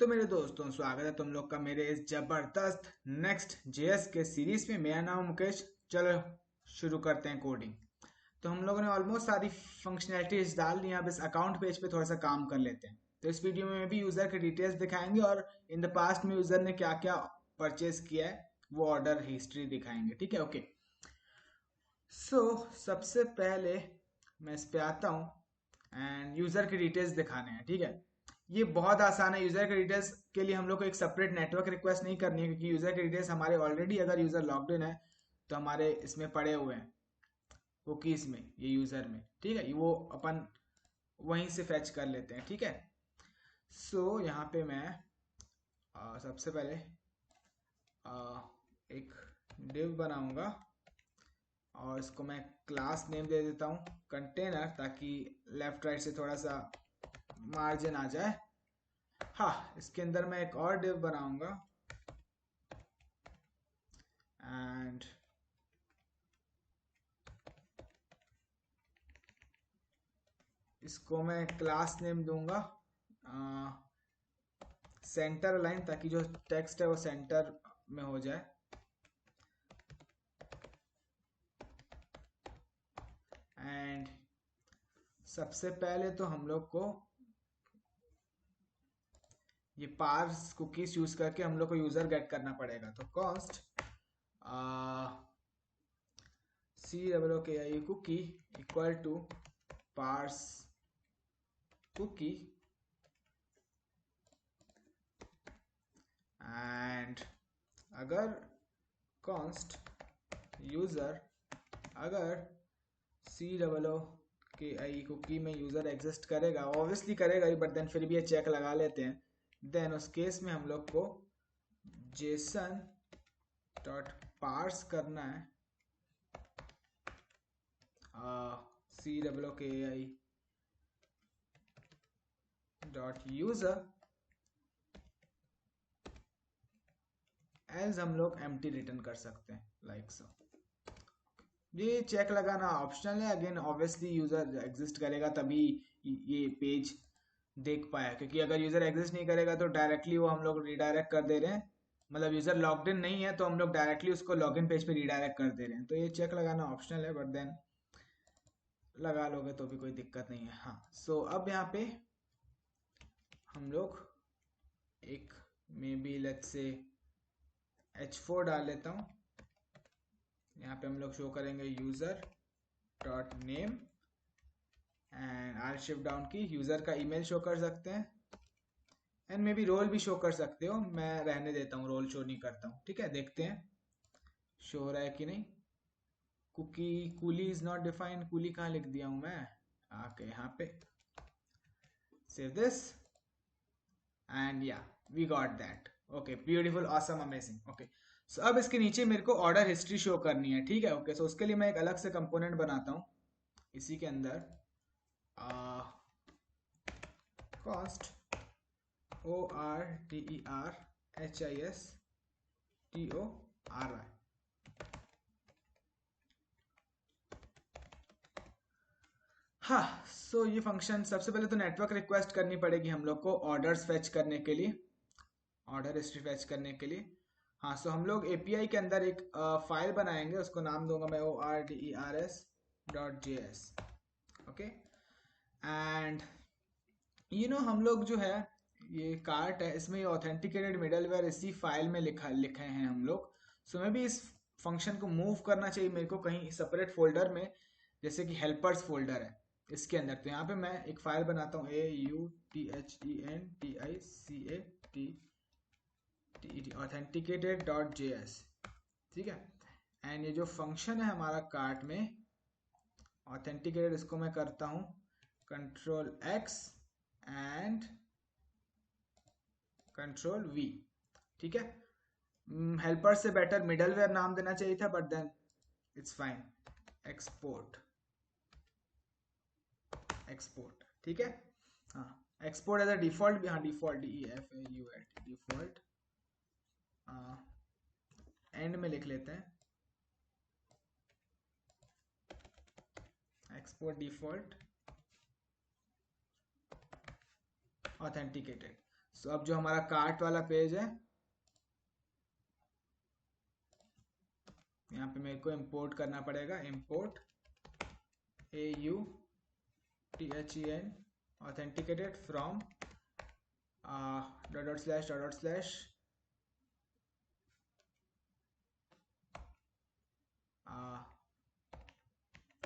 तो मेरे दोस्तों, स्वागत है तुम लोग का मेरे इस जबरदस्त नेक्स्ट जेएस के सीरीज में। मेरा नाम मुकेश। चलो शुरू करते हैं कोडिंग। तो हम लोगों ने ऑलमोस्ट सारी फंक्शनैलिटीज डाल ली हैं। अब इस अकाउंट पेज पे थोड़ा सा काम कर लेते हैं। तो इस वीडियो में भी यूजर के डिटेल्स दिखाएंगे और इन द पास्ट में यूजर ने क्या क्या परचेज किया है वो ऑर्डर हिस्ट्री दिखाएंगे। ठीक है, ओके। सबसे पहले मैं इस पे आता हूँ एंड यूजर की डिटेल्स दिखाने हैं। ठीक है, ये बहुत आसान है। यूजर के डिटेल्स के लिए हम लोग को एक सेपरेट नेटवर्क रिक्वेस्ट नहीं करनी है, क्योंकि यूजर के डिटेल्स हमारे ऑलरेडी, अगर यूजर लॉग्ड इन है तो हमारे इसमें पड़े हुए हैं कुकीज में, ये यूजर में। ठीक है, वो अपन वहीं से फैच कर लेते हैं। ठीक है, यहाँ पे मैं सबसे पहले एक डिव बनाऊंगा और इसको मैं क्लास नेम दे देता हूँ कंटेनर, ताकि लेफ्ट राइट से थोड़ा सा मार्जिन आ जाए। हाँ, इसके अंदर मैं एक और डिव बनाऊंगा एंड इसको मैं क्लास नेम दूंगा सेंटर लाइन, ताकि जो टेक्स्ट है वो सेंटर में हो जाए। एंड सबसे पहले तो हम लोग को ये पार्स कुकीज यूज करके हम लोग को यूजर गेट करना पड़ेगा। तो const COOKIE cookie equal to parse cookie and अगर कॉन्स्ट यूजर, अगर COOKIE कुकी में यूजर एग्जिस्ट करेगा, ऑब्वियसली करेगा ही, बट देन फिर भी ये चेक लगा लेते हैं। देन उस केस में हम लोग को जेसन डॉट पार्स करना है COOKIE डॉट यूजर, एज हम लोग एम्प्टी रिटर्न कर सकते हैं लाइक सो। ये चेक लगाना ऑप्शनल है। अगेन ऑब्वियसली यूजर एग्जिस्ट करेगा तभी ये पेज देख पाया, क्योंकि अगर यूजर एग्जिस्ट नहीं करेगा तो डायरेक्टली वो हम लोग रिडायरेक्ट कर दे रहे हैं। मतलब यूजर लॉग्ड इन नहीं है तो हम लोग डायरेक्टली उसको लॉगिन पेज पे रिडायरेक्ट कर दे रहे हैं। तो ये चेक लगाना ऑप्शनल है, बट देन लगा लोगे तो भी कोई दिक्कत नहीं है। हाँ, अब यहाँ पे हम लोग एक may be let's say H4 डाल लेता हूँ। यहाँ पे हम लोग शो करेंगे user dot name and or shift down की यूजर का ईमेल शो कर सकते हैं एंड मे बी रोल भी शो कर सकते हो। मैं रहने देता हूँ, रोल शो नहीं करता हूँ। ठीक है, देखते हैं शो हो रहा है कि नहीं। Cookie cooly is not defined, cooly कहाँ लिख दिया हूँ मैं? आके यहाँ पे save this and yeah we got that. Okay, beautiful, awesome, amazing. Okay, so अब इसके नीचे मेरे को ऑर्डर हिस्ट्री शो करनी है। ठीक है, ओके। सो उसके लिए मैं एक अलग से कंपोनेंट बनाता हूँ। इसी के अंदर कॉस्ट ORDERHISTORI। हाँ, ये फंक्शन सबसे पहले तो नेटवर्क रिक्वेस्ट करनी पड़ेगी हम लोग को ऑर्डर्स फेच करने के लिए, ऑर्डर हिस्ट्री फेच करने के लिए। हाँ, हम लोग एपीआई के अंदर एक फाइल बनाएंगे, उसको नाम दूंगा मैं ORDERS.js। ओके, एंड हम लोग जो है ये कार्ट है, इसमें ये ऑथेंटिकेटेड मिडलवेयर इसी फाइल में लिखे हैं हम लोग। मैं भी इस फंक्शन को मूव करना चाहिए मेरे को कहीं सेपरेट फोल्डर में, जैसे कि हेल्पर्स फोल्डर है इसके अंदर। तो यहाँ पे मैं एक फाइल बनाता हूँ AUTHENTICATED authenticated.js। ठीक है, एंड ये जो फंक्शन है हमारा कार्ट में ऑथेंटिकेटेड, इसको मैं करता हूँ Ctrl+X एंड Ctrl+V। ठीक है, हेल्पर से बेटर मिडलवेयर नाम देना चाहिए था, but then it's fine. Export, ठीक है। हाँ, एक्सपोर्ट एज अ डिफॉल्ट भी, हाँ डिफॉल्ट DEFAULT डिफॉल्ट एंड में लिख लेते हैं एक्सपोर्ट डिफॉल्ट ऑथेंटिकेटेड। सो अब जो हमारा कार्ट वाला पेज है, यहाँ पे मेरे को इंपोर्ट करना पड़ेगा, import AUTHEN authenticated from dot dot slash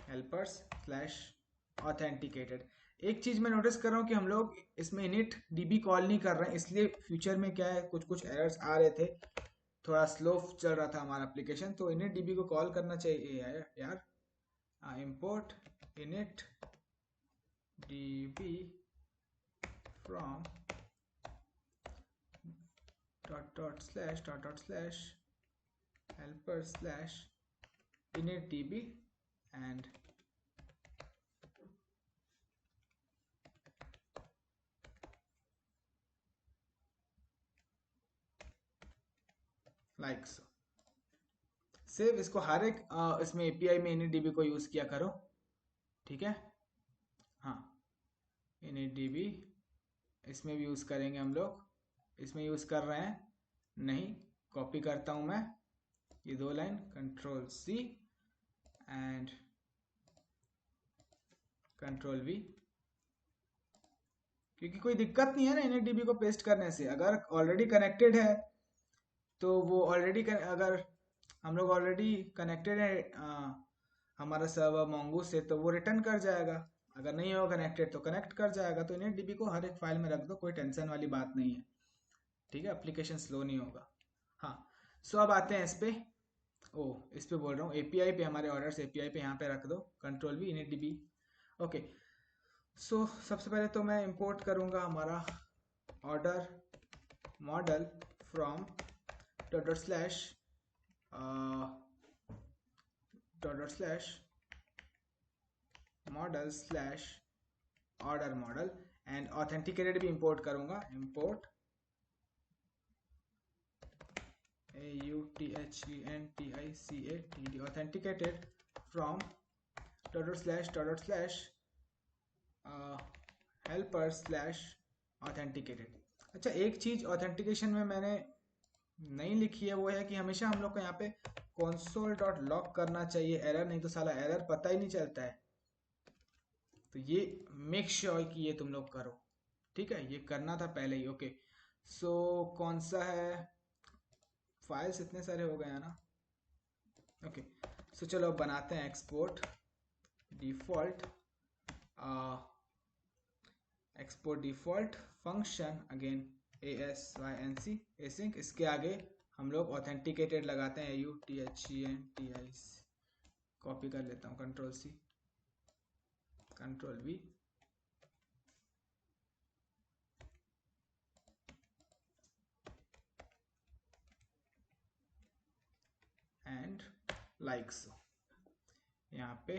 helpers slash authenticated। एक चीज मैं नोटिस कर रहा हूँ कि हम लोग इसमें init db कॉल नहीं कर रहे हैं, इसलिए फ्यूचर में क्या है कुछ एरर्स आ रहे थे, थोड़ा स्लो चल रहा था हमारा एप्लीकेशन। तो init db को कॉल करना चाहिए यार। import init db from dot slash helper slash init db and like so। सिर्फ इसको हर एक इसमें API में initdb को यूज किया करो, ठीक है। हाँ, initdb इसमें भी यूज करेंगे हम लोग, इसमें यूज कर रहे हैं नहीं, कॉपी करता हूं मैं ये 2 लाइन, Ctrl+C एंड Ctrl+V, क्योंकि कोई दिक्कत नहीं है ना initdb को पेस्ट करने से। अगर ऑलरेडी कनेक्टेड है तो वो ऑलरेडी अगर हम लोग ऑलरेडी कनेक्टेड है हमारा सर्वर mongoose से, तो वो रिटर्न कर जाएगा। अगर नहीं हो कनेक्टेड तो कनेक्ट कर जाएगा। तो initdb को हर एक फाइल में रख दो, कोई टेंशन वाली बात नहीं है, ठीक है। एप्लीकेशन स्लो नहीं होगा। हाँ, सो अब आते हैं इस पे, इस पे बोल रहा हूँ API पे, हमारे ऑर्डर्स API पे यहाँ पे रख दो, Ctrl+V initdb। ओके, सो सबसे पहले तो मैं इंपोर्ट करूँगा हमारा order model from dot slash model slash order model and authenticated भी इंपोर्ट करूंगा, import AUTHENTICATD authenticated from dot slash helper slash authenticated। अच्छा, एक चीज ऑथेंटिकेशन में मैंने नहीं लिखी है, वो है कि हमेशा हम लोग को यहाँ पे console.log करना चाहिए, एरर नहीं तो साला एरर पता ही नहीं चलता है। तो ये मेक श्योर कि ये तुम लोग करो, ठीक है। ये करना था पहले ही। ओके, सो कौन सा है, फाइल्स इतने सारे हो गए हैं ना। ओके, सो चलो अब बनाते हैं export default function again ASYNC async, इसके आगे हम लोग ऑथेंटिकेटेड लगाते हैं AUTHENTIC, कॉपी कर लेता हूँ, Ctrl+C Ctrl+V and like so. यहाँ पे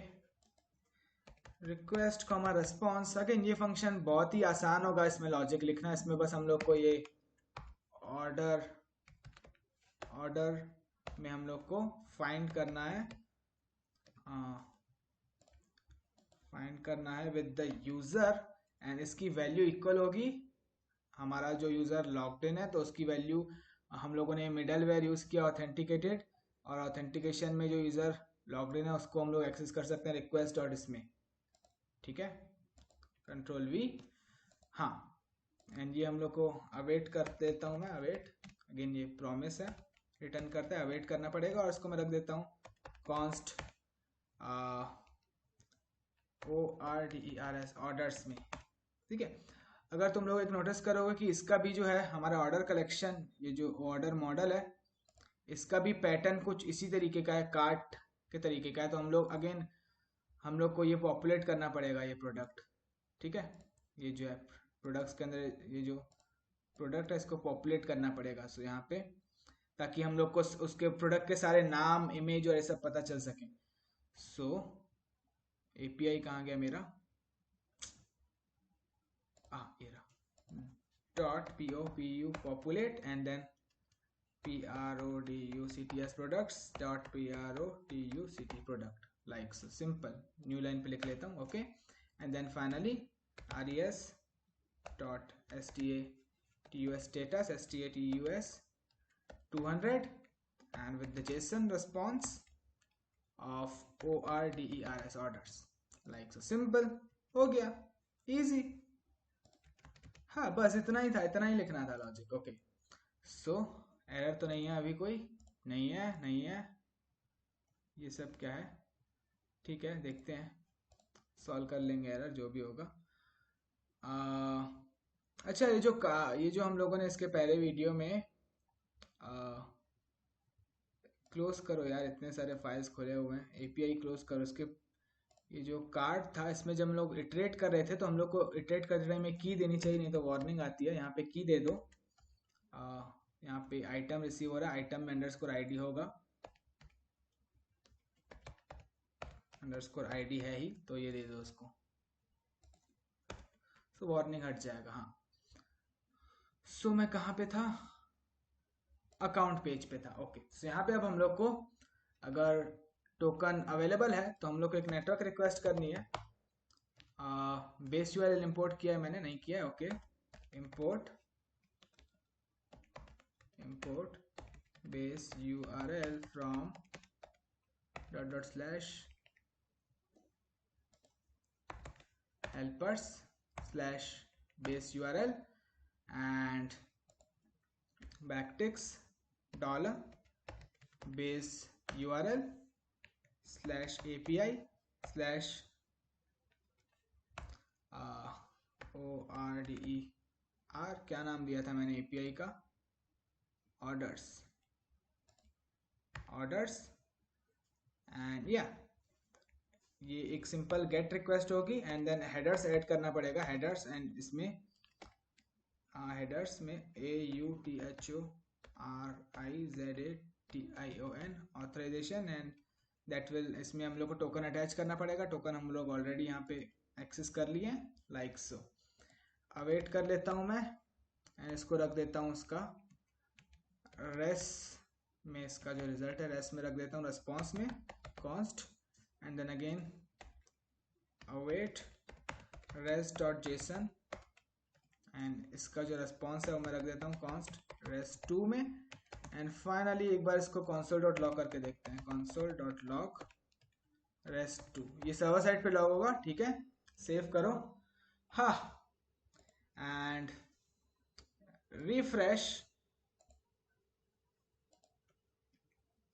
रिक्वेस्ट कॉमा रेस्पॉन्स, अगेन ये फंक्शन बहुत ही आसान होगा इसमें लॉजिक लिखना। इसमें बस हम लोग को ये ऑर्डर में हम लोग को फाइंड करना है विद द यूजर, एंड इसकी वैल्यू इक्वल होगी, हमारा जो यूजर लॉग्ड इन है तो उसकी वैल्यू, हम लोगों ने मिडल वेयर यूज किया ऑथेंटिकेटेड, और ऑथेंटिकेशन में जो यूजर लॉग्ड इन है उसको हम लोग एक्सेस कर सकते हैं रिक्वेस्ट डॉट इसमें, ठीक है। Ctrl+V, हाँ, एंड ये हम लोग को अवेट कर देता हूँ मैं, अवेट, अगेन ये प्रॉमिस है, रिटर्न करते हैं, अवेट करना पड़ेगा। और इसको मैं रख देता हूँ कॉन्स्ट ORDERS ऑर्डर्स में, ठीक है। अगर तुम लोग एक नोटिस करोगे कि इसका भी जो है हमारा ऑर्डर कलेक्शन, ये जो ऑर्डर मॉडल है, इसका भी पैटर्न कुछ इसी तरीके का है, कार्ट के तरीके का है। तो हम लोग अगेन हम लोग को ये पॉपुलेट करना पड़ेगा ये प्रोडक्ट, ठीक है। ये जो है प्रोडक्ट्स के अंदर ये जो प्रोडक्ट है इसको पॉपुलेट करना पड़ेगा, सो यहाँ पे, ताकि हम लोग को उसके प्रोडक्ट के सारे नाम, इमेज और ये सब पता चल सके। सो API कहाँ गया मेरा, ये रहा, .POPU populate and then PRODUCTS products .PRODUCT product, like so, simple। New line पे लिख लेता हूँ, okay. And then finally res.sta TUS status, STATUS 200 and with the JSON response of ORDERS orders, like so. Simple हो गया, easy. हाँ बस इतना ही था, इतना ही लिखना था लॉजिक। ओके सो एरर तो नहीं है अभी, कोई नहीं है। ये सब क्या है, ठीक है देखते हैं, सॉल्व कर लेंगे एरर जो भी होगा। अच्छा ये जो हम लोगों ने इसके पहले वीडियो में क्लोज करो यार, इतने सारे फाइल्स खुले हुए हैं, एपीआई क्लोज करो। इसके ये जो कार्ड था, इसमें जब हम लोग इटरेट कर रहे थे तो हम लोग को इटरेट करते टाइम में की देनी चाहिए, नहीं तो वार्निंग आती है। यहाँ पे की दे दो। यहाँ पे आइटम रिसीव हो रहा है, आइटम में अंडरस्कोर आईडी होगा, अंडरस्कोर आईडी है ही, तो ये दे दो उसको, तो वार्निंग हट जाएगा। हाँ सो मैं कहाँ पे था, अकाउंट पेज पे था। ओके सो यहाँ पे अब हम लोग को अगर टोकन अवेलेबल है तो हम लोग को एक नेटवर्क रिक्वेस्ट करनी है। बेस यूआरएल इंपोर्ट किया है मैंने, नहीं किया है। Okay import base URL from /helpers/base URL and backticks $base URL /API ORDER, क्या नाम दिया था मैंने API का, ऑर्डर्स एंड या ये एक सिंपल गेट रिक्वेस्ट होगी एंड देन हेडर्स ऐड करना पड़ेगा। हेडर्स एंड इसमें हेडर्स में AUTHORIZATION authorization and that will, इसमें हम लोग को टोकन अटैच करना पड़ेगा। टोकन हम लोग ऑलरेडी यहाँ पे एक्सेस कर लिए हैं, लाइक सो। अवेट कर लेता हूँ मैं एंड इसको रख देता हूँ उसका रेस में, इसका जो रिजल्ट है रेस में रख देता हूँ, रेस्पॉन्स में const and then again await res.json and इसका जो रेस्पॉन्स है वो मैं रख देता हूँ const res2 में। एंड फाइनली एक बार इसको console.log करके देखते हैं, console.log res2, ये सर्वर साइड पे लॉग होगा, ठीक है सेव करो। हाँ एंड रिफ्रेश,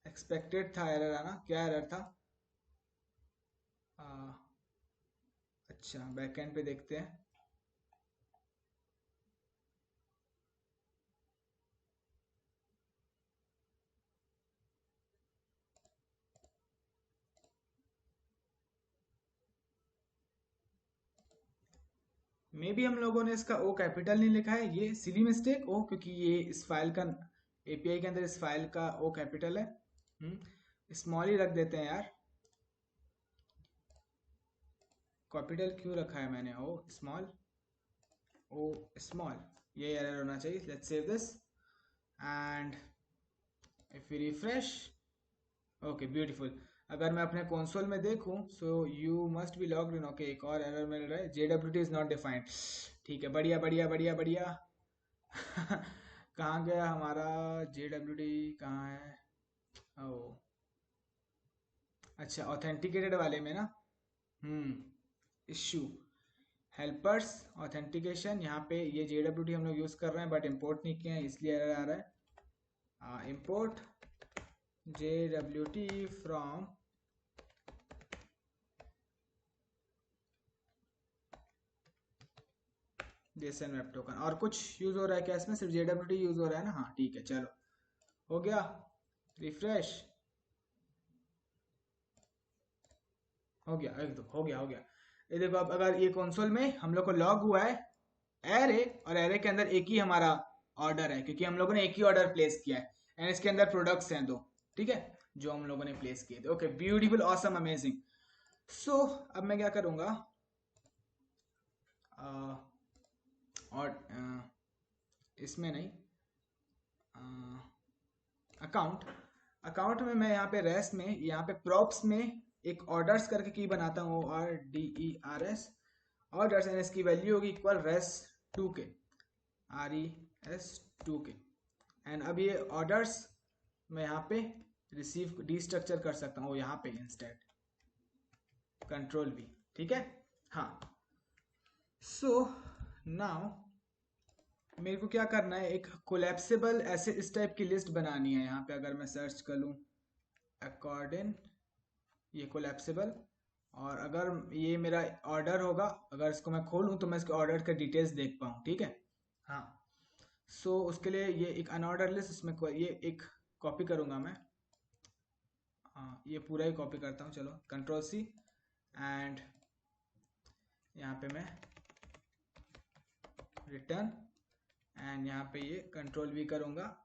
एक्सपेक्टेड था एरर आना, क्या एरर था? अच्छा बैकएंड पे देखते हैं। मे बी हम लोगों ने इसका ओ कैपिटल नहीं लिखा है, ये सिली मिस्टेक ओ, क्योंकि ये इस फाइल का एपीआई के अंदर इस फाइल का ओ कैपिटल है। स्मॉल ही रख देते हैं यार, कैपिटल क्यों रखा है मैंने, ओ स्मॉल, ये एरर होना चाहिए। Let's save this and if you refresh, okay beautiful. अगर मैं अपने कंसोल में देखूं, so you must be logged in. Okay एक और एरर मिल रहा है, JWT इज नॉट डिफाइंड। ठीक है बढ़िया बढ़िया बढ़िया बढ़िया कहाँ गया हमारा JWT, कहाँ है? ओ अच्छा ऑथेंटिकेटेड वाले में ना, इश्यू हेल्पर्स ऑथेंटिकेशन, यहाँ पे ये JWT हम लोग यूज कर रहे हैं बट इंपोर्ट नहीं किए हैं इसलिए एरर आ रहा है। Import JWT from JSON web token. और कुछ यूज हो रहा है क्या इसमें? सिर्फ JWT यूज हो रहा है ना? हाँ ठीक है चलो हो गया, रिफ्रेश हो गया, हो गया। ये देखो अब अगर ये कंसोल में हम लोग को लॉग हुआ है एरे, और एरे के अंदर एक ही हमारा ऑर्डर है क्योंकि हम लोगों ने एक ही ऑर्डर प्लेस किया है एंड इसके अंदर प्रोडक्ट्स हैं 2, ठीक है, जो हम लोगों ने प्लेस किए थे। Okay beautiful awesome amazing. So अब मैं क्या करूंगा, और इसमें नहीं, अकाउंट में मैं यहाँ पे रेस में, यहाँ पे प्रॉप्स में एक ऑर्डर्स करके की बनाता हूँ, ORDERS ऑर्डर्स, एंड इसकी वैल्यू होगी इक्वल res2 के, S2K। एंड अब ये ऑर्डर्स मैं यहाँ पे रिसीव डिस्ट्रक्चर कर सकता हूँ यहाँ पे इंस्टेड, कंट्रोल V, ठीक है। हाँ, सो नाउ मेरे को क्या करना है, एक कोलैप्सिबल ऐसे इस टाइप की लिस्ट बनानी है। यहाँ पे अगर मैं सर्च कर लूँ अकॉर्डिंग, ये कोलैप्सिबल, और अगर ये मेरा ऑर्डर होगा, अगर इसको मैं खोलूँ तो मैं इसके ऑर्डर के डिटेल्स देख पाऊँ, ठीक है। हाँ, सो उसके लिए ये एक अनऑर्डर लिस्ट, इसमें ये एक कॉपी करूँगा मैं। हाँ, ये पूरा ही कॉपी करता हूँ, चलो Ctrl+C, एंड यहाँ पे मैं रिटर्न, एंड यहाँ पे ये Ctrl+V करूँगा।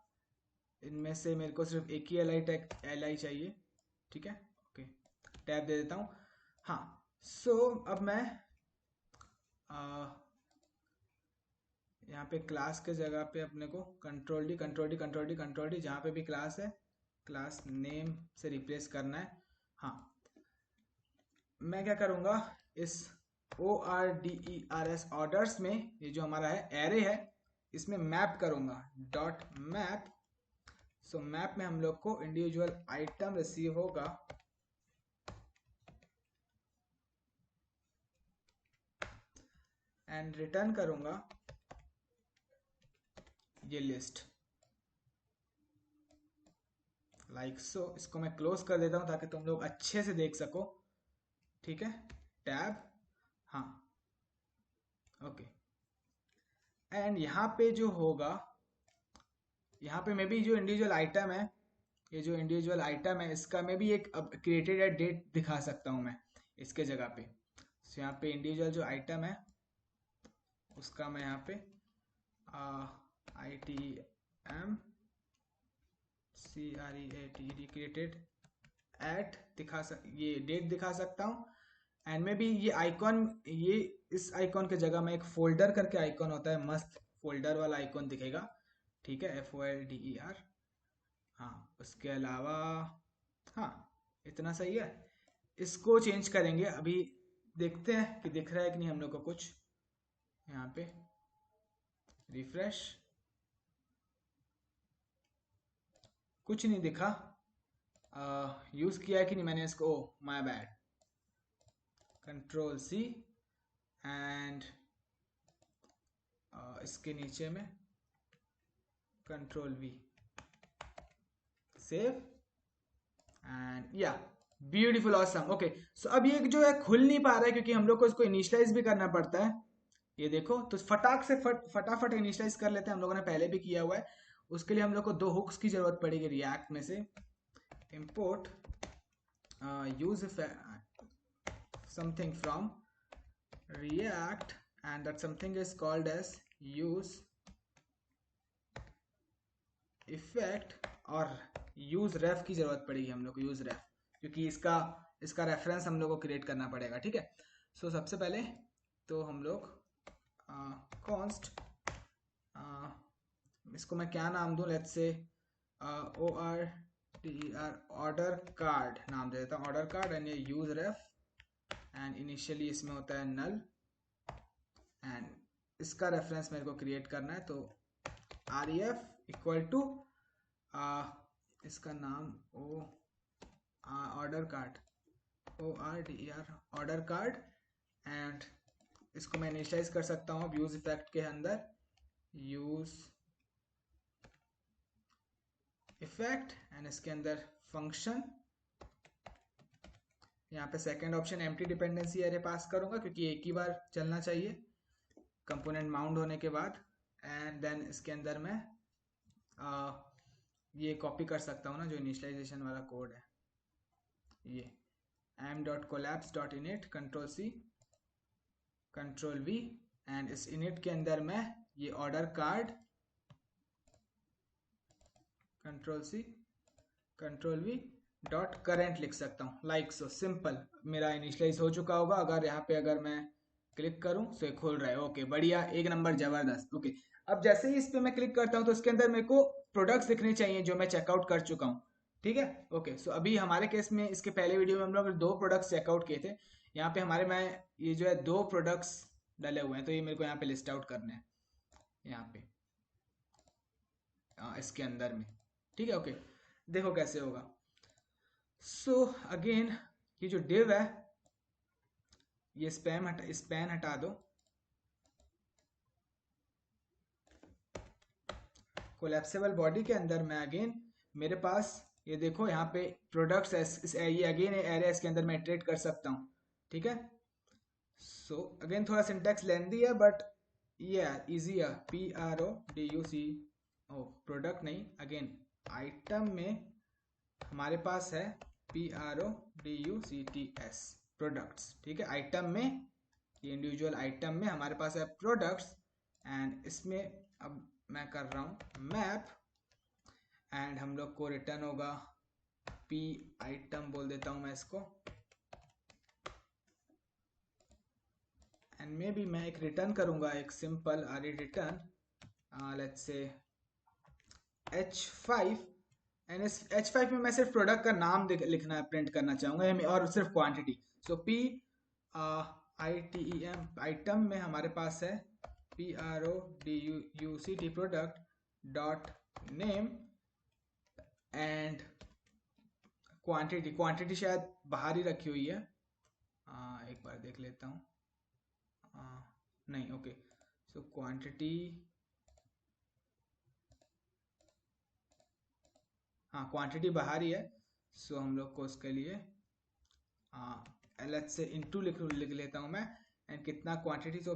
इनमें से मेरे को सिर्फ एक ही LI चाहिए, ठीक है। ओके, टैब दे देता हूँ। हाँ, सो अब मैं यहाँ पे क्लास के जगह पे अपने को Ctrl+D जहाँ पे भी क्लास है, क्लास नेम से रिप्लेस करना है। हाँ, मैं क्या करूँगा, इस ORDERS ऑर्डर्स में ये जो हमारा है एरे है, इसमें मैप करूँगा डॉट मैप। सो मैप में हम लोग को इंडिविजुअल आइटम रिसीव होगा, एंड रिटर्न करूँगा ये लिस्ट लाइक सो। इसको मैं क्लोज कर देता हूँ ताकि तुम लोग अच्छे से देख सको, ठीक है। टैब, हाँ, ओके। एंड यहाँ पे जो होगा, यहाँ पे मैं भी जो इंडिविजुअल आइटम है, ये जो इंडिविजुअल आइटम है इसका मैं भी एक अब क्रिएटेड एट डेट दिखा सकता हूँ मैं इसके जगह पे। सो यहाँ पे इंडिविजुअल जो आइटम है उसका मैं यहाँ पे ITM CREATED क्रिएटेड एट ये डेट दिखा सकता हूँ। एंड में भी ये आइकॉन, ये इस आइकॉन के जगह में एक फोल्डर करके आइकॉन होता है, मस्त फोल्डर वाला आइकॉन दिखेगा, ठीक है, FOLDER। हाँ, उसके अलावा हाँ, इतना सही है। इसको चेंज करेंगे अभी, देखते हैं कि दिख रहा है कि नहीं हम लोग को कुछ। यहाँ पे रिफ्रेश, कुछ नहीं दिखा। यूज किया है कि नहीं मैंने इसको, माय बैड। Ctrl+C, एंड इसके नीचे में Ctrl+V, सेव, एंड या ब्यूटीफुल, ऑसम। ओके, सो अब ये जो है खुल नहीं पा रहा है क्योंकि हम लोग को इसको इनिशियलाइज भी करना पड़ता है। ये देखो, तो फटाफट इनिशियलाइज कर लेते हैं, हम लोगों ने पहले भी किया हुआ है। उसके लिए हम लोग को 2 हुक्स की जरूरत पड़ेगी रिएक्ट में से। Import use something from React, and that something is called as use effect, और use ref की जरूरत पड़ेगी हम लोग को, use ref, क्योंकि इसका रेफरेंस हम लोग को क्रिएट करना पड़ेगा, ठीक है। सो सबसे पहले तो हम लोग const, इसको मैं क्या नाम दूं, let's say ORDER order card नाम दे देता हूँ, ऑर्डर कार्ड, एंड ये यूज रेफ, एंड इनिशियली इसमें होता है नल, एंड इसका रेफरेंस मेरे को क्रिएट करना है। तो REF इक्वल टू इसका नाम order card, ORDER order card, and इसको मैं इनिशियलाइज कर सकता हूँ यूज इफेक्ट के अंदर, यूज इफेक्ट, एंड इसके अंदर फंक्शन। यहाँ पे second option empty dependency array pass करूंगा क्योंकि एक ही बार चलना चाहिए कंपोनेंट माउंट होने के बाद। एंड देन इसके अंदर मैं ये कॉपी कर सकता हूँ ना, जो इनिशियलाइजेशन वाला कोड है, ये m.collapse.init, Ctrl+C Ctrl+V, एंड इस init के अंदर मैं ये order card Ctrl+C Ctrl+V dot current लिख सकता हूँ, लाइक सो सिंपल। मेरा इनिशियलाइज हो चुका होगा। अगर यहाँ पे अगर मैं क्लिक करूँ तो ये खोल रहा है, ओके, बढ़िया, एक नंबर, जबरदस्त। ओके, अब जैसे ही इस पे मैं क्लिक करता हूँ तो इसके अंदर मेरे को प्रोडक्ट्स दिखने चाहिए जो मैं चेकआउट कर चुका हूँ, ठीक है। ओके, सो अभी हमारे केस में इसके पहले वीडियो में हम लोग 2 प्रोडक्ट्स चेकआउट किए थे। यहाँ पे हमारे में ये जो है 2 प्रोडक्ट्स डले हुए हैं, तो ये मेरे को यहाँ पे लिस्ट आउट करने हैं यहाँ पे। इसके अंदर में, ठीक है। ओके, देखो कैसे होगा। सो अगेन ये जो div है, ये स्पैन हटा दो। कोलैप्सिबल बॉडी के अंदर में अगेन मेरे पास ये देखो यहाँ पे प्रोडक्ट्स, ये अगेन एरे इसके अंदर मैं इटरेट कर सकता हूँ, ठीक है। सो अगेन थोड़ा सिंटैक्स लेंदी है बट ये इजी है। PRODUC, ओ प्रोडक्ट नहीं, अगेन आइटम में हमारे पास है PRODUCTS प्रोडक्ट्स, ठीक है। आइटम में, ये इंडिविजुअल आइटम में हमारे पास है प्रोडक्ट्स, एंड इसमें अब मैं कर रहा हूँ मैप, एंड हम लोग को रिटर्न होगा P आइटम, बोल देता हूँ मैं इसको, एंड मे बी मैं एक रिटर्न करूंगा, एक simple are return, let's say H5, and इस H5 में मैं सिर्फ प्रोडक्ट का नाम लिखना प्रिंट करना चाहूंगा, और सिर्फ क्वांटिटी। सो PITEM आइटम में हमारे पास है PRODUCT product dot name, and quantity शायद बाहर ही रखी हुई है, एक बार देख लेता हूँ। नहीं, ओके। सो क्वांटिटी, हाँ क्वांटिटी बाहर ही है। सो हम लोग को उसके लिए लेट्स से इनटू लिख लेता हूँ मैं, एंड कितना क्वांटिटी, तो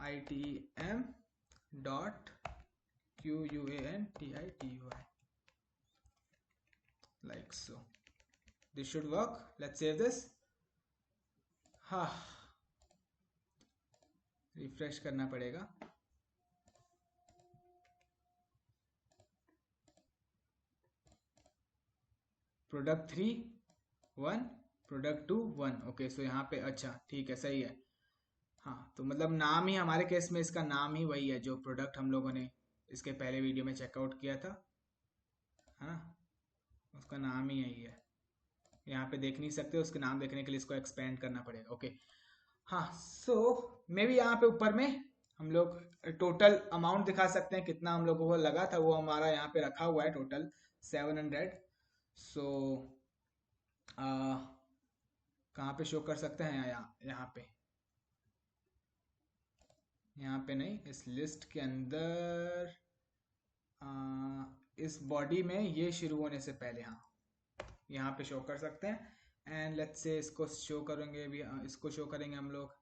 PITEM dot QUANTITY, like so. This should work. Let's save this. हाँ, रिफ्रेश करना पड़ेगा। Product 3 1, product 2 1, okay. सो यहाँ पे अच्छा ठीक है, सही है। हाँ, तो मतलब नाम ही हमारे केस में इसका नाम ही वही है जो प्रोडक्ट हम लोगों ने इसके पहले वीडियो में चेकआउट किया था, है ना, उसका नाम ही यही है। यहाँ पे देख नहीं सकते, उसके नाम देखने के लिए इसको एक्सपेंड करना पड़ेगा, ओके। हाँ, सो मे बी यहाँ पे ऊपर में हम लोग टोटल अमाउंट दिखा सकते हैं, कितना हम लोगों को लगा था, वो हमारा यहाँ पे रखा हुआ है टोटल 700। सो कहाँ पे शो कर सकते हैं, यहाँ पे, यहाँ पे नहीं, इस लिस्ट के अंदर, इस बॉडी में ये शुरू होने से पहले, हाँ यहाँ पे शो कर सकते हैं। एंड लेट्स से इसको शो करेंगे भी, इसको शो करेंगे हम लोग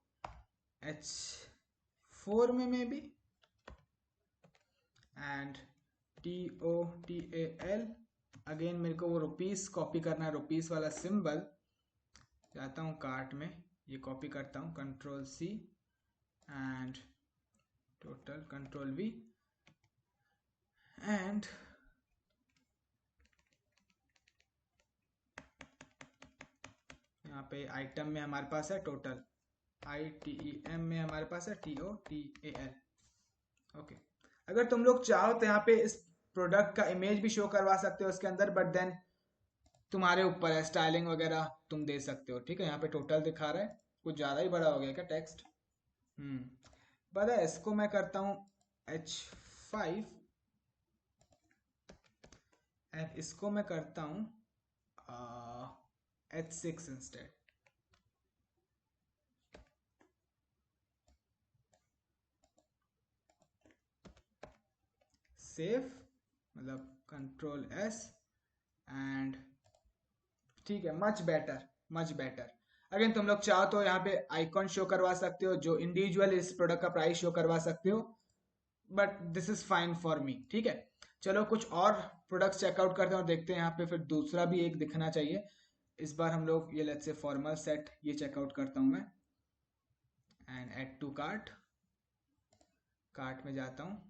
H4 में may be, and TOTAL, again मेरे को वो रुपीस कॉपी करना है, रुपीस वाला सिंबल। जाता हूँ कार्ट में, ये कॉपी करता हूँ, Ctrl+C, and total Ctrl+V, and यहाँ पे आइटम में हमारे पास है टोटल, ITEM में हमारे पास है TOTAL, ओके। अगर तुम लोग चाहो तो यहाँ पे इस प्रोडक्ट का इमेज भी शो करवा सकते हो उसके अंदर, बट देन तुम्हारे ऊपर है, स्टाइलिंग वगैरह तुम दे सकते हो, ठीक है। यहाँ पे टोटल दिखा रहा है, कुछ ज़्यादा ही बड़ा हो गया क्या टेक्स्ट, पता है। इसको मैं करता हूँ H5, एंड इसको मैं करता हूँ H6 इंस्टेड। सेव, मतलब Ctrl+S, एंड ठीक है, much better, much better. Again तुम लोग चाहो तो यहाँ पे आइकॉन शो करवा सकते हो, जो इंडिविजुअल इस प्रोडक्ट का प्राइस शो करवा सकते हो, but this is fine for me, ठीक है। चलो कुछ और प्रोडक्ट्स चेकआउट करते हैं और देखते हैं यहाँ पे, फिर दूसरा भी एक दिखना चाहिए। इस बार हम लोग ये लेट्स से फॉर्मल सेट ये चेकआउट करता हूँ मैं, and add to cart, cart में जाता हूँ,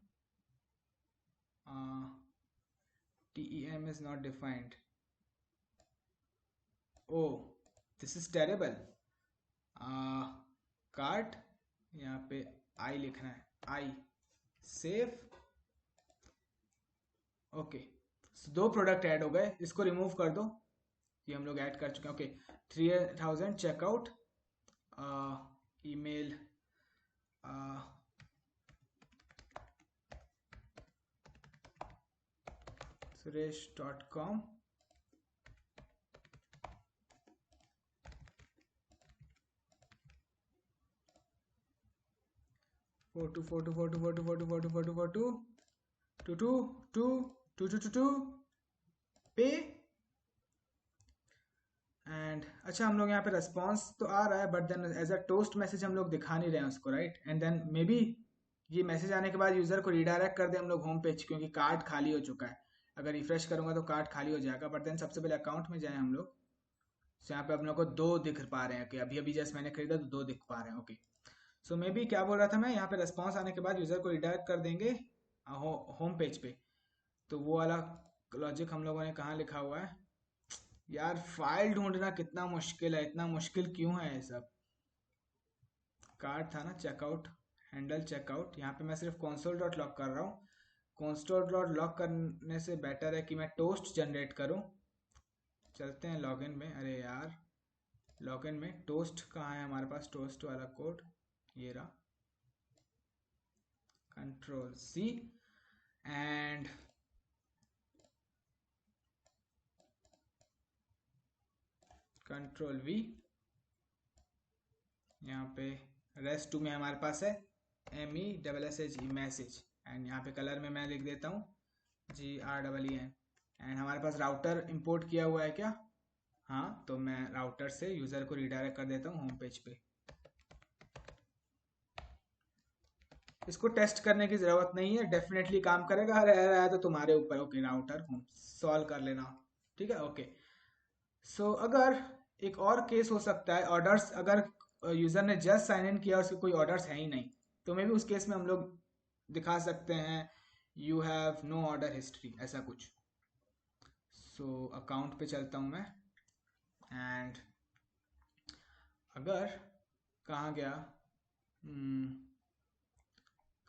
TEM is not defined, oh this is terrible, cart, यहाँ पे आई लिखना है, आई, सेव, ओके। दो प्रोडक्ट ऐड हो गए, इसको रिमूव कर दो, ये हम लोग ऐड कर चुके हैं, ओके। 3000 checkout, email, suresh.com. पे एंड अच्छा हम लोग यहाँ पे रेस्पॉन्स तो आ रहा है but then as a toast message हम लोग दिखा नहीं रहे हैं उसको, राइट? एंड देन मे बी ये मैसेज आने के बाद यूजर को रिडायरेक्ट कर दे हम लोग होम पेज, क्योंकि कार्ड खाली हो चुका है। अगर रिफ्रेश करूंगा तो कार्ड खाली हो जाएगा, बट देन सबसे पहले अकाउंट में जाए हम लोग। तो यहाँ पे हम लोग को दो दिख पा रहे हैं कि अभी अभी जस्ट मैंने खरीदा तो दो दिख पा रहे हैं। ओके, सो मे बी क्या बोल रहा था मैं, यहाँ पे रेस्पॉन्स आने के बाद यूजर को रिडायरेक्ट कर देंगे होम पेज पे। तो वो वाला लॉजिक हम लोगों ने कहाँ लिखा हुआ है यार? फाइल ढूंढना कितना मुश्किल है, इतना मुश्किल क्यों है ये सब? कार्ड था ना, चेकआउट, हैंडल चेकआउट। यहाँ पे मैं सिर्फ console डॉट लॉग कर रहा हूँ। console डॉट लॉग करने से बेटर है कि मैं टोस्ट जनरेट करूँ। चलते हैं लॉगिन में। अरे यार, लॉगिन में टोस्ट कहाँ है हमारे पास? टोस्ट वाला कोड ये रहा, control C and control V. यहाँ पे रेस्ट 2 में हमारे पास है MESSAGE मैसेज, एंड यहाँ पे कलर में मैं लिख देता हूँ GREEN। एंड हमारे पास राउटर इंपोर्ट किया हुआ है क्या? हाँ, तो मैं राउटर से यूजर को रिडायरेक्ट कर देता हूँ होम पेज पे। इसको टेस्ट करने की जरूरत नहीं है, डेफिनेटली काम करेगा। रह रहा है तो तुम्हारे ऊपर। ओके, राउटर होम सॉल्व कर लेना, ठीक है। ओके, सो अगर एक और केस हो सकता है, ऑर्डर्स अगर यूजर ने जस्ट साइन इन किया और उसके कोई ऑर्डर्स है ही नहीं, तो मे भी उस केस में हम लोग दिखा सकते हैं you have no order history, ऐसा कुछ। सो अकाउंट पे चलता हूँ मैं एंड अगर कहाँ गया,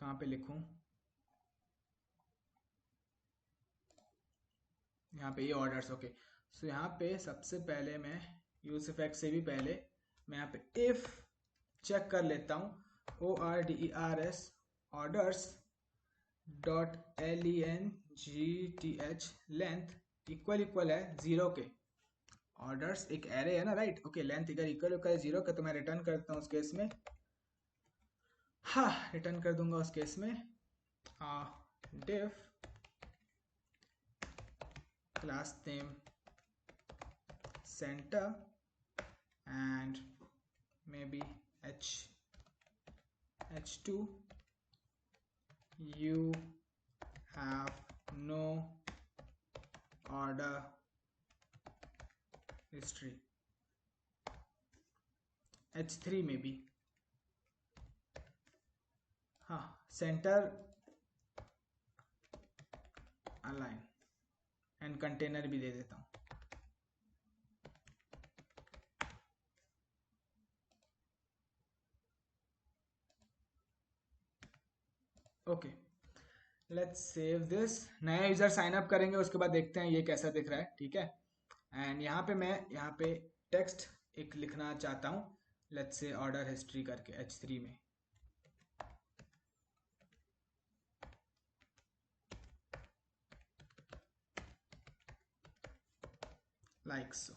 कहाँ पे लिखूँ? यहाँ पे ये ऑर्डर्स। ओके, सो यहाँ पे सबसे पहले मैं यूज इफेक्ट से भी पहले मैं यहाँ पे इफ चेक कर लेता हूँ ORDERS orders dot LENGTH length equal equal है 0 के। ऑर्डर्स एक एरे है ना, राइट? ओके, लेंथ इधर इक्वल इक्वल है 0 का, तो मैं रिटर्न करता हूँ उस केस में। हाँ, रिटर्न कर दूंगा उस केस में div class name center and maybe h2 you have no order history, h3 maybe। हाँ, सेंटर अलाइन एंड कंटेनर भी दे देता हूँ। Okay, let's save this. नया यूजर साइन अप करेंगे, उसके बाद देखते हैं ये कैसा दिख रहा है, ठीक है। एंड यहाँ पे मैं यहाँ पे टेक्स्ट एक लिखना चाहता हूँ, लेट्स से ऑर्डर हिस्ट्री करके h3 में। Like so.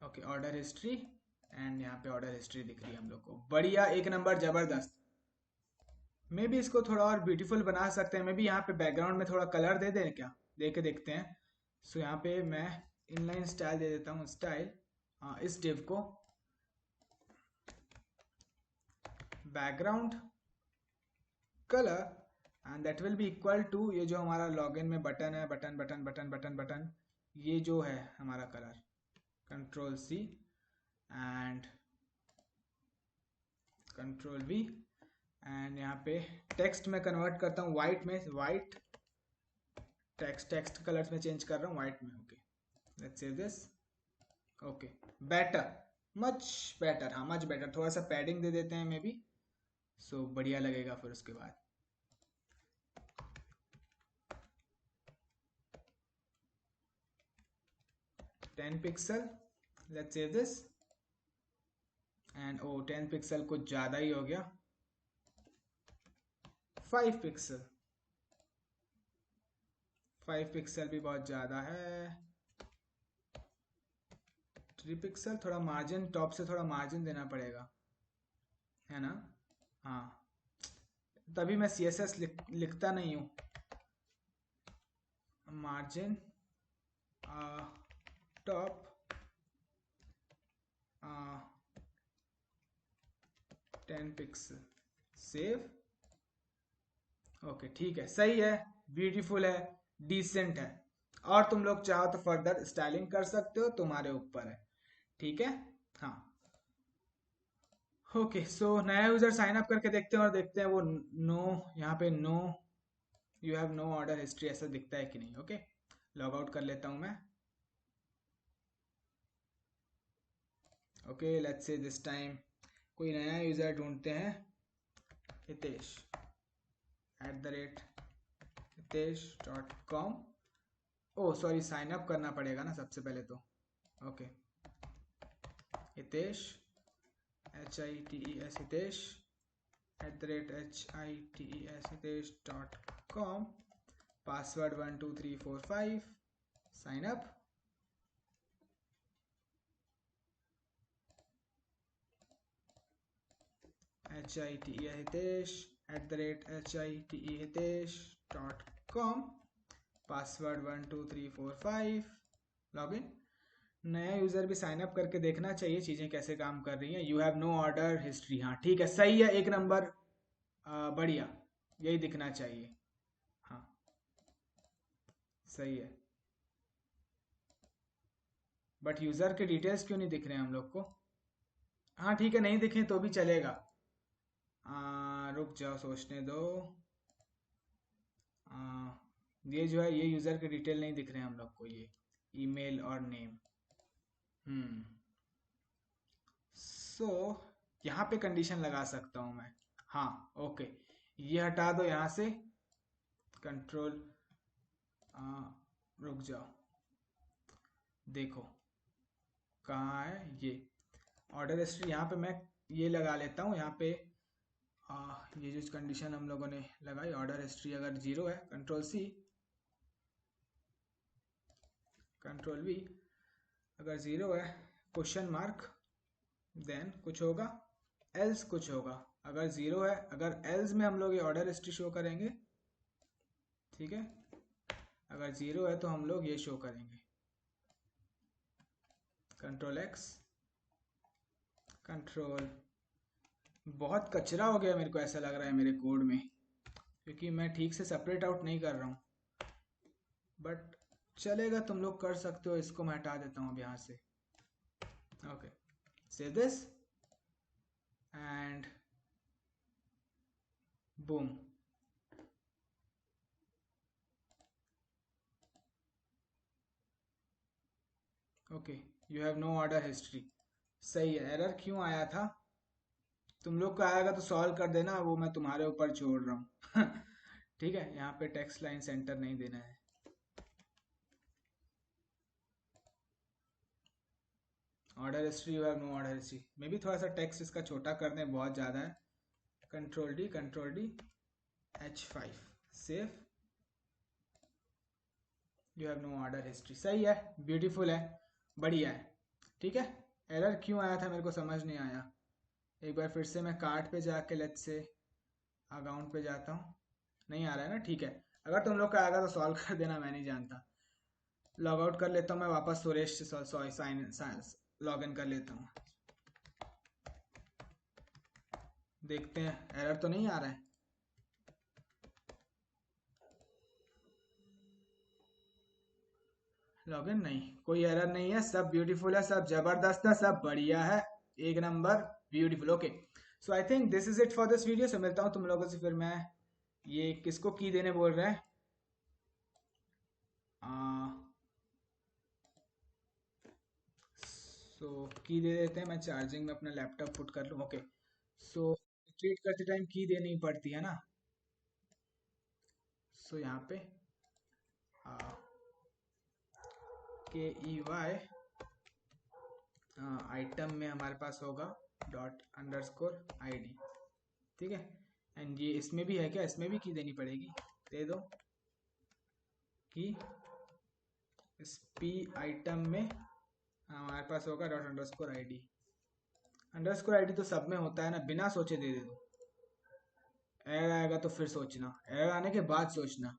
Okay, order history and यहाँ पे ऑर्डर हिस्ट्री दिख रही है हम लोग को। बढ़िया, एक नंबर, जबरदस्त। मे भी इसको थोड़ा और ब्यूटीफुल बना सकते हैं। मे भी यहाँ पे बैकग्राउंड में थोड़ा कलर दे दें क्या? दे के देखते हैं। सो यहाँ पे मैं इनलाइन स्टाइल दे देता हूँ, स्टाइल इस डिव को background colour and that will be equal to ये जो हमारा लॉगिन में बटन है, button button button button button, ये जो है हमारा colour, control C and control V. And यहाँ पे टेक्स्ट में कन्वर्ट करता हूँ वाइट में, वाइट टेक्स्ट कलर्स में चेंज कर रहा हूँ वाइट में। Okay, let's save this. Okay, better, much better. हाँ, मच बेटर। थोड़ा सा पैडिंग दे देते हैं मे बी, सो बढ़िया लगेगा फिर उसके बाद। Ten pixel, let's save this and 10 pixel कुछ ज़्यादा ही हो गया, 5 पिक्सल। 5 पिक्सल भी बहुत ज़्यादा है। 3 पिक्सल, थोड़ा मार्जिन टॉप से थोड़ा मार्जिन देना पड़ेगा, है ना? हाँ, तभी मैं CSS लिखता नहीं हूँ। Margin top 10 pixel, save. Okay ठीक है, सही है, ब्यूटीफुल है, डिसेंट है। और तुम लोग चाहो तो फर्दर स्टाइलिंग कर सकते हो, तुम्हारे ऊपर है, ठीक है। हाँ, ओके। सो नया यूजर साइन अप करके देखते हैं और देखते हैं वो नो, यहाँ पे no, you have no order history ऐसा दिखता है कि नहीं। ओके, लॉग आउट कर लेता हूँ मैं। Okay, let's say this time कोई नया यूजर ढूंढते हैं। Hitesh @hitesh.com। Oh sorry, sign up करना पड़ेगा ना सबसे पहले तो। Okay, Hitesh HITES Hitesh @HITES हितेश.com, password 12345, sign up. HITE Hitesh @HITE हितेश.com, पासवर्ड 12345, लॉगिन। नया यूजर भी साइन अप करके देखना चाहिए चीजें कैसे काम कर रही हैं। You have no order history, हाँ ठीक है, सही है, एक नंबर, बढ़िया, यही दिखना चाहिए। हाँ, सही है, बट यूजर के डिटेल्स क्यों नहीं दिख रहे हैं हम लोग को? हाँ ठीक है, नहीं दिखे तो भी चलेगा। रुक जाओ, सोचने दो। आ, ये जो है, ये यूजर के डिटेल नहीं दिख रहे हैं हम लोग को, ये ईमेल और नेम। सो यहाँ पे कंडीशन लगा सकता हूँ मैं। हाँ, ओके, ये हटा दो यहाँ से, कंट्रोल, रुक जाओ, देखो कहाँ है ये ऑर्डर हिस्ट्री। यहाँ पे मैं ये लगा लेता हूँ, यहाँ पे ये जो कंडीशन हम लोगों ने लगाई, ऑर्डर हिस्ट्री अगर 0 है, कंट्रोल C, कंट्रोल V, अगर 0 है, क्वेश्चन मार्क, देन कुछ होगा, एल्स कुछ होगा। अगर 0 है, अगर एल्स में हम लोग ये ऑर्डर हिस्ट्री शो करेंगे, ठीक है। अगर 0 है तो हम लोग ये शो करेंगे, कंट्रोल X, कंट्रोल। बहुत कचरा हो गया मेरे को ऐसा लग रहा है मेरे कोड में, क्योंकि मैं ठीक से सेपरेट आउट नहीं कर रहा हूँ, बट चलेगा, तुम लोग कर सकते हो। इसको मैं हटा देता हूँ अब यहाँ से। Okay, save this and boom. Okay, you have no order history, सही है। एरर क्यों आया था? तुम लोग का आएगा तो सॉल्व कर देना, वो मैं तुम्हारे ऊपर छोड़ रहा हूँ। ठीक है, यहाँ पे टेक्स्ट लाइन सेंटर नहीं देना है। Order history, you have no order history, maybe थोड़ा सा टेक्स्ट इसका छोटा कर दें, बहुत ज़्यादा है। Control D H5, save. You have no order history, सही है, ब्यूटीफुल है, बढ़िया है, ठीक है। एरर क्यों आया था मेरे को समझ नहीं आया। एक बार फिर से मैं कार्ट पे जाके लेट्स से अकाउंट पे जाता हूँ, नहीं आ रहा है ना, ठीक है। अगर तुम लोग का आएगा तो सॉल्व कर देना, मैं नहीं जानता। लॉग आउट कर लेता हूँ मैं वापस, सुरेश से सॉरी साइन लॉग इन कर लेता हूँ, देखते हैं एरर तो नहीं आ रहा है। लॉगिन नहीं, कोई एरर नहीं है, सब ब्यूटीफुल है, सब जबरदस्त है, सब बढ़िया है, एक number, beautiful. Okay, so I think this is it for this video. So मिलता हूँ तुम लोगों से फिर मैं, ये किसको की देने बोल रहे हैं? सो की दे देते हैं, मैं चार्जिंग में अपना लैपटॉप पुट कर लूँ। ओके, सो ट्रीट करते टाइम की देनी पड़ती है ना। सो यहाँ पे KEY आइटम में हमारे पास होगा ._ID, ठीक है। एंड ये इसमें भी है क्या? इसमें भी की देनी पड़ेगी, दे दो कि इस p आइटम में हमारे पास होगा dot underscore ID. Underscore ID तो सब में होता है ना, बिना सोचे दे दो। एरर आएगा तो फिर सोचना, एरर आने के बाद सोचना।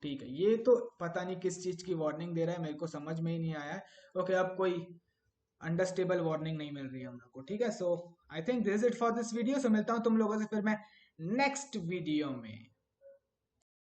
ठीक है, ये तो पता नहीं किस चीज की वार्निंग दे रहा है, मेरे को समझ में ही नहीं आया है। ओके, अब कोई अंडरस्टेबल वार्निंग नहीं मिल रही है हम लोग को। ठीक है, so I think this is it for this video. So मिलता हूँ तुम लोगों से फिर मैं नेक्स्ट वीडियो में।